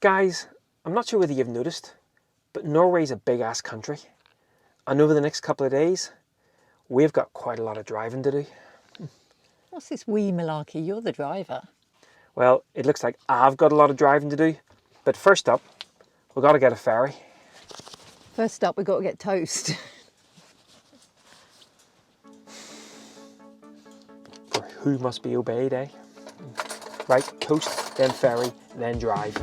Guys, I'm not sure whether you've noticed, but Norway's a big ass country. And over the next couple of days, we've got quite a lot of driving to do. What's this wee malarkey? You're the driver. Well, it looks like I've got a lot of driving to do. But first up, we've got to get a ferry. First up, we've got to get toast. For who must be obeyed, eh? Right, toast, then ferry, then drive.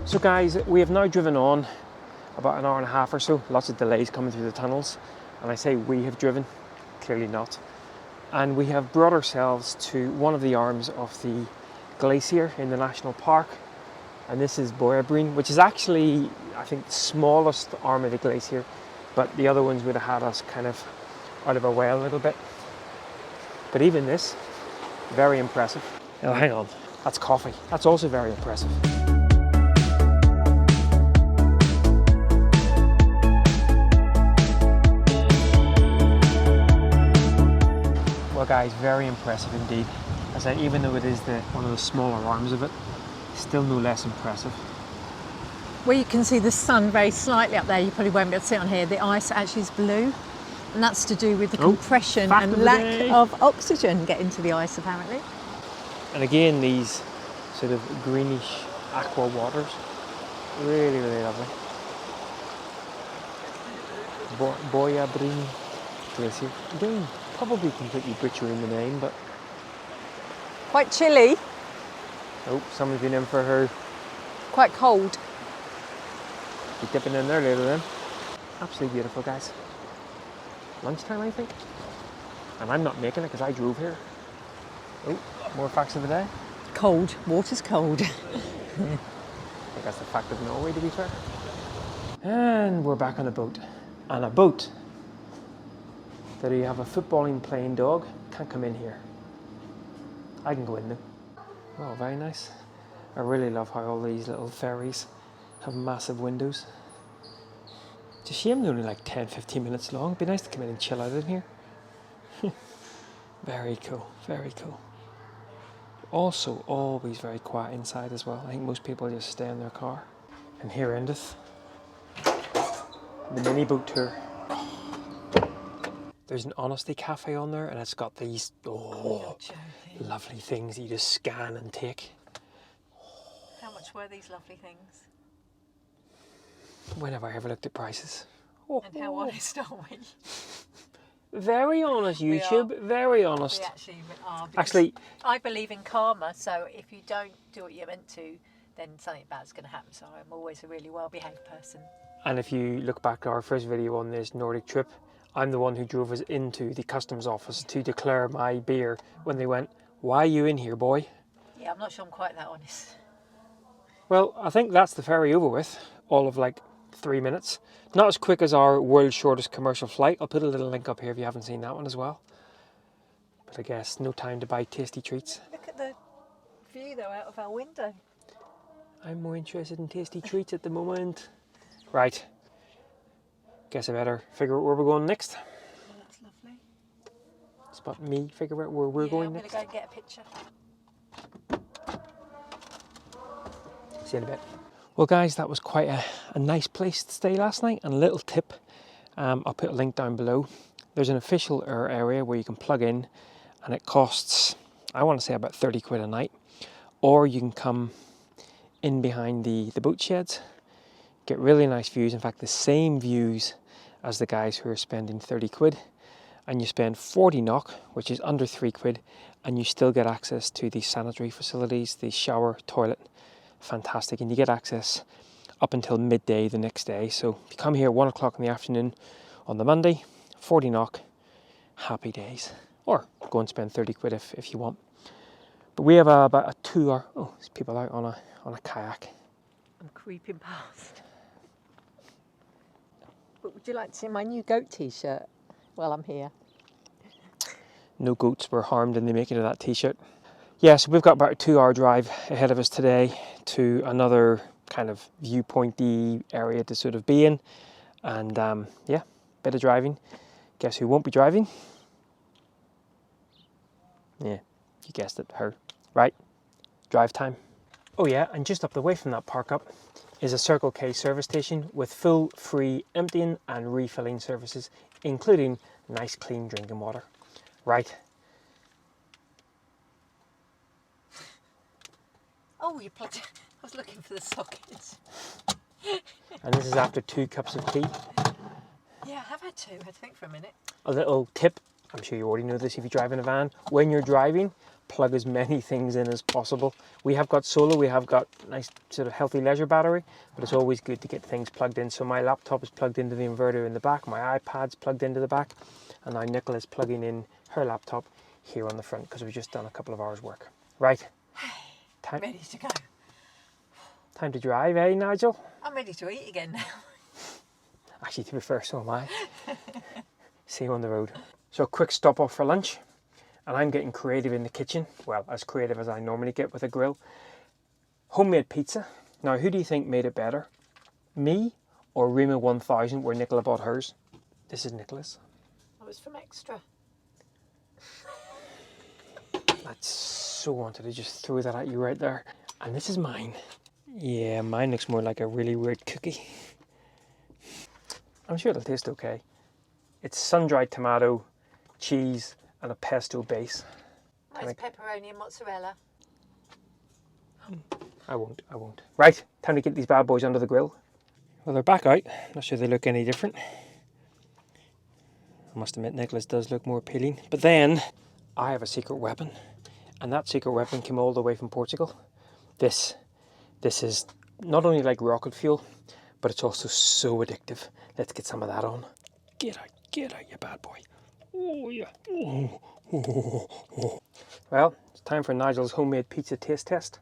So guys, we have now driven on about an hour and a half or so. Lots of delays coming through the tunnels. And I say we have driven, clearly not. And we have brought ourselves to one of the arms of the Glacier in the national park. And this is Boyabreen, which is actually, I think, the smallest arm of the glacier. But the other ones would have had us kind of out of our way a little bit. But even this, very impressive. Oh, hang on, that's coffee. That's also very impressive. Well guys, very impressive indeed. As I said, even though it is one of the smaller arms of it, still no less impressive. Well, you can see the sun very slightly up there. You probably won't be able to see it on here. The ice actually is blue, and that's to do with the compression and lack of oxygen getting to the ice, apparently. And again, these sort of greenish aqua waters, really, really lovely. Boyabreen Glacier. Again, probably completely butchering the name, but Quite chilly, oh, someone's been in for her. quite cold. Be dipping in there later then. Absolutely beautiful, guys. Lunchtime, I think. And I'm not making it because I drove here. Oh, more facts of the day. Cold. Water's cold. I think that's the fact of Norway, to be fair. And we're back on a boat. On a boat that you have a footballing playing dog, can't come in here. I can go in though. Oh, very nice. I really love how all these little ferries have massive windows. It's a shame they're only like 10-15 minutes long. It'd be nice to come in and chill out in here. Very cool, very cool. Also, always very quiet inside as well. I think most people just stay in their car. And here endeth the mini boat tour. There's an honesty cafe on there, and it's got these lovely things that you just scan and take. How much were these lovely things? When have I ever looked at prices? And how honest are we? Very honest, YouTube. Very honest. We actually are. Actually, I believe in karma, so if you don't do what you're meant to, then something bad's going to happen. So I'm always a really well-behaved person. and if you look back to our first video on this Nordic trip, I'm the one who drove us into the customs office to declare my beer when they went, "Why are you in here, boy?" Yeah, I'm not sure I'm quite that honest. Well, I think that's the ferry over with, all of like 3 minutes. Not as quick as our world's shortest commercial flight. I'll put a little link up here if you haven't seen that one as well. But I guess no time to buy tasty treats. Look at the view though out of our window. I'm more interested in tasty treats at the moment. Right. Guess I better figure out where we're going next. Oh, that's lovely. Spot me figure out where we're going next. I'm going to go and get a picture. See you in a bit. Well guys, that was quite a nice place to stay last night. And a little tip, I'll put a link down below. There's an official area where you can plug in and it costs, I want to say about 30 quid a night. Or you can come in behind the boat sheds, get really nice views. In fact, the same views as the guys who are spending 30 quid. And you spend 40 NOK, which is under 3 quid, and you still get access to the sanitary facilities, the shower, toilet. Fantastic. And you get access up until midday the next day. So if you come here 1 o'clock in the afternoon on the Monday, 40 NOK, happy days. Or go and spend 30 quid if you want. But we have about a 2 hour, oh, there's people out on a kayak. I'm creeping past. But would you like to see my new goat t-shirt? Well, I'm here. no goats were harmed in the making of that t-shirt. Yeah, so we've got about a 2-hour drive ahead of us today to another kind of viewpointy area to sort of be in. And yeah, bit of driving. Guess who won't be driving? Yeah, you guessed it, her. Right, drive time. Oh yeah, and just up the way from that park up is a Circle K service station with full free emptying and refilling services, including nice clean drinking water. Right. Oh, you plugged it. I was looking for the sockets. And this is after 2 cups of tea. Yeah, I have had 2. I had to think for a minute. A little tip, I'm sure you already know this if you drive in a van. When you're driving, plug as many things in as possible. We have got solar, we have got nice sort of healthy leisure battery, but it's always good to get things plugged in. So my laptop is plugged into the inverter in the back, my iPad's plugged into the back, and now Nicola's plugging in her laptop here on the front because we've just done a couple of hours work. Right. Time, ready to go. Time to drive, eh, Nigel? I'm ready to eat again now. Actually, to be fair, so am I. See you on the road. So a quick stop off for lunch, and I'm getting creative in the kitchen. Well, as creative as I normally get with a grill. Homemade pizza. Now, who do you think made it better? Me or Rima 1000 where Nicola bought hers? This is Nicola's. That was from Extra. I so wanted to just throw that at you right there. And this is mine. Yeah, mine looks more like a really weird cookie. I'm sure it'll taste okay. It's sun-dried tomato, cheese, and a pesto base. Nice pepperoni and mozzarella. I won't. Right, time to get these bad boys under the grill. Well, they're back out. Not sure they look any different. I must admit, Nicola's does look more appealing. But then, I have a secret weapon. And that secret weapon came all the way from Portugal. This is not only like rocket fuel, but it's also so addictive. Let's get some of that on. Get out, you bad boy. Oh, yeah. Oh. Well, it's time for Nigel's homemade pizza taste test.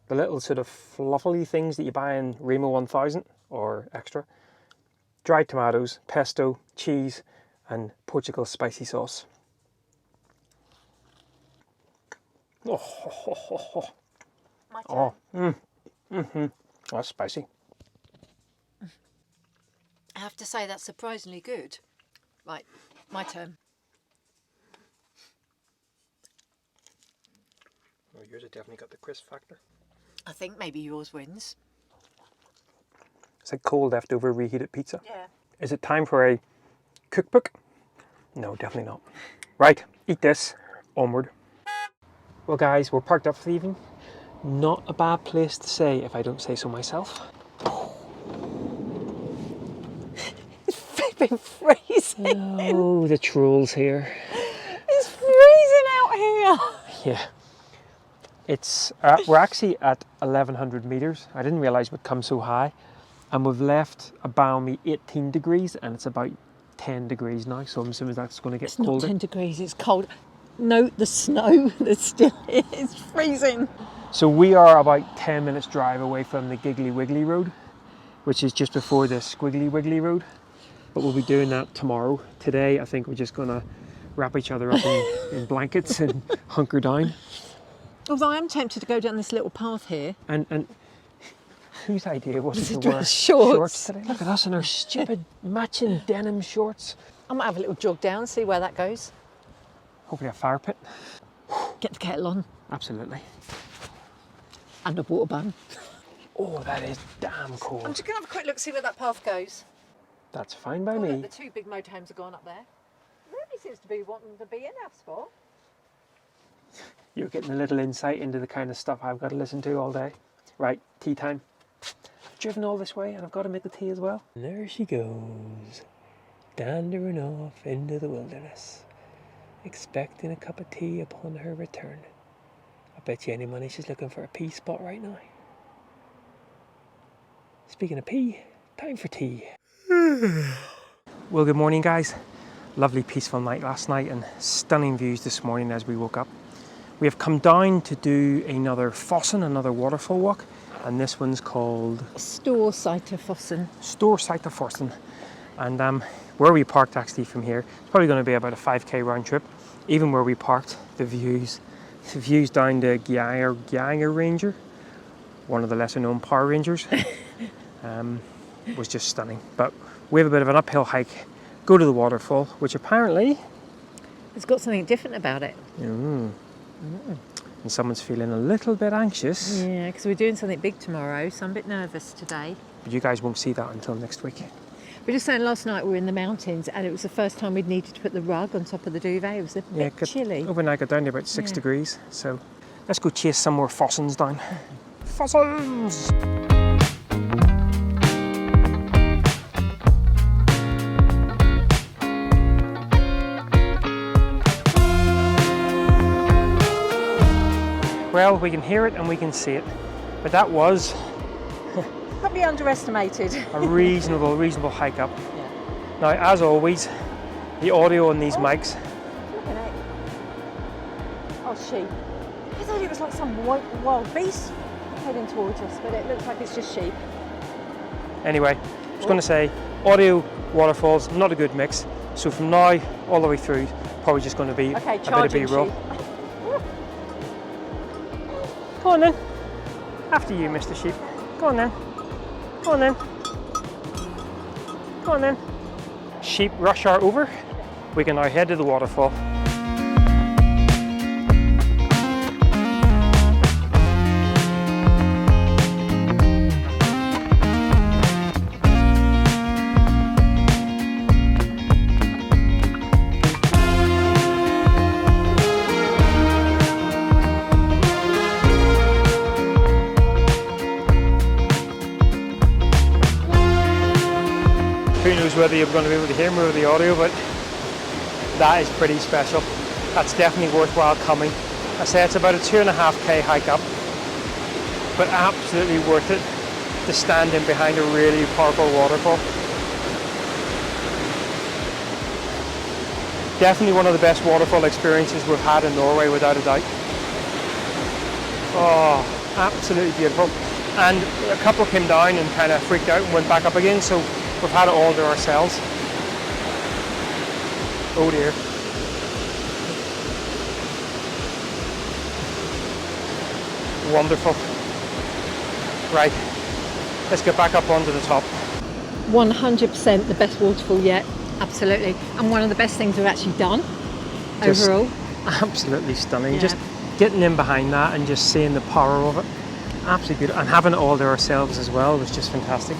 The little sort of fluffy things that you buy in Remo 1000 or Extra. Dried tomatoes, pesto, cheese, and Portugal spicy sauce. Oh. My turn. That's spicy. I have to say that's surprisingly good. Right, my turn. Well, yours has definitely got the crisp factor. I think maybe yours wins. It's like cold leftover reheated pizza. Yeah. Is it time for a cookbook? No, definitely not. Right, eat this. Onward. Well guys, we're parked up for the evening. Not a bad place to stay if I don't say so myself. It's flipping freezing. Oh, the trolls here. It's freezing out here. Yeah. It's we're actually at 1100 meters. I didn't realize we'd come so high. And we've left a balmy 18 degrees and it's about 10 degrees now. So I'm assuming that's going to get colder. It's not 10 degrees, it's cold. Note the snow that's still here. It's freezing. So we are about 10 minutes drive away from the Giggly Wiggly Road, which is just before the Squiggly Wiggly Road. But we'll be doing that tomorrow. Today, I think we're just going to wrap each other up in blankets and hunker down. Although I am tempted to go down this little path here. And whose idea was it to To wear dress shorts today? Look at us in our stupid matching denim shorts. I might have a little jog down, see where that goes. Hopefully a fire pit. Get the kettle on. Absolutely. And a water bun. Oh, that is damn cold. I'm just going to have a quick look, see where that path goes. That's fine by Oh, me. look, the 2 big motorhomes are gone up there. Nobody seems to be wanting to be in our spot. You're getting a little insight into the kind of stuff I've got to listen to all day. Right, tea time. I've driven all this way and I've got to make the tea as well. And there she goes, dandering off into the wilderness, expecting a cup of tea upon her return. I bet you any money she's looking for a pee spot right now. Speaking of pee, time for tea. Well, good morning guys. Lovely peaceful night last night and stunning views this morning as we woke up. We have come down to do another fossen, another waterfall walk, and this one's called Storseiterfossen. Storseiterfossen. And where we parked actually from here, it's probably going to be about a 5k round trip. even where we parked, the views down to Glacier Ranger, one of the lesser known Power Rangers, was just stunning. But we have a bit of an uphill hike, go to the waterfall, which apparently It's got something different about it. and someone's feeling a little bit anxious. Yeah, because we're doing something big tomorrow, so I'm a bit nervous today. But you guys won't see that until next week. We were just saying last night we were in the mountains and it was the first time we'd needed to put the rug on top of the duvet. It was a bit chilly. Overnight got down to about 6 degrees, so let's go chase some more fossons down. Fossons! Well, we can hear it and we can see it, but that was Probably underestimated. a reasonable hike up. Yeah. Now, as always, the audio on these mics. Look at it. Oh, sheep. I thought it was like some wild beast heading towards us, but it looks like it's just sheep. Anyway, I was going to say, audio, waterfalls, not a good mix. So from now all the way through, probably just going to be a bit of B-roll. Go on then. After you, Mr. Sheep. Go on then. Go on then. Go on then. Sheep rush hour over. We can now head to the waterfall. Who knows whether you're going to be able to hear me over the audio, but that is pretty special. That's definitely worthwhile coming. I say it's about a 2.5k hike up, but absolutely worth it to stand in behind a really powerful waterfall. Definitely one of the best waterfall experiences we've had in Norway, without a doubt. Oh, absolutely beautiful. And a couple came down and kind of freaked out and went back up again, so we've had it all to ourselves. Oh dear. Wonderful. Right, let's get back up onto the top. 100% the best waterfall yet, absolutely. And one of the best things we've actually done overall. Absolutely stunning. Yeah. Just getting in behind that and just seeing the power of it. Absolutely beautiful. And having it all to ourselves as well was just fantastic.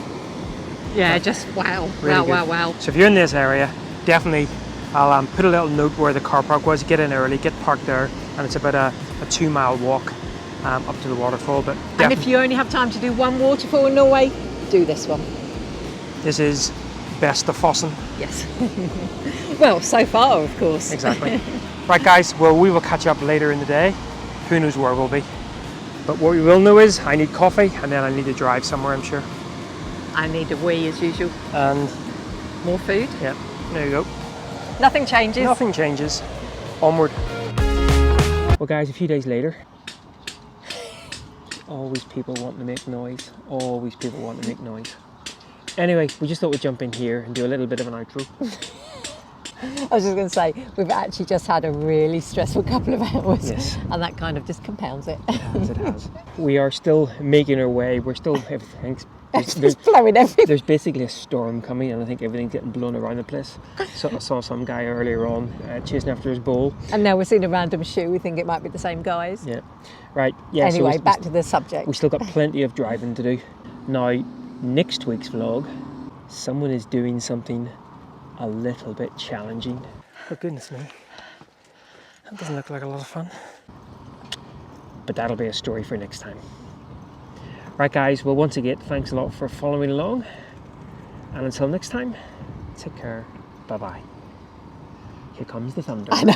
Yeah, just wow, Really wow. So if you're in this area, definitely I'll put a little note where the car park was. Get in early, get parked there, and it's about a 2-mile walk up to the waterfall. But And if you only have time to do one waterfall in Norway, do this one. this is best of Fossen. Yes. Well, so far, of course. Exactly. Right, guys. Well, we will catch up later in the day. Who knows where we'll be? But what we will know is I need coffee, and then I need to drive somewhere, I'm sure. I need a wee as usual. And more food. Yeah, there you go. Nothing changes. Nothing changes. Onward. Well, guys, a few days later. Always people want to make noise. Always people want to make noise. Anyway, we just thought we'd jump in here and do a little bit of an outro. I was just going to say, we've actually just had a really stressful couple of hours. Yes. And that kind of just compounds it. It has. We are still making our way. We're still, everything's It's blowing everything. There's basically a storm coming, and I think everything's getting blown around the place. So I saw some guy earlier on chasing after his ball. And now we're seeing a random shoe. We think it might be the same guys. Yeah. Right. Yeah. Anyway, so back to the subject. We still got plenty of driving to do. Now, next week's vlog, someone is doing something a little bit challenging. Oh, goodness me. That doesn't look like a lot of fun. But that'll be a story for next time. Right, guys, well, once again, thanks a lot for following along. And until next time, take care. Bye-bye. Here comes the thunder. I know.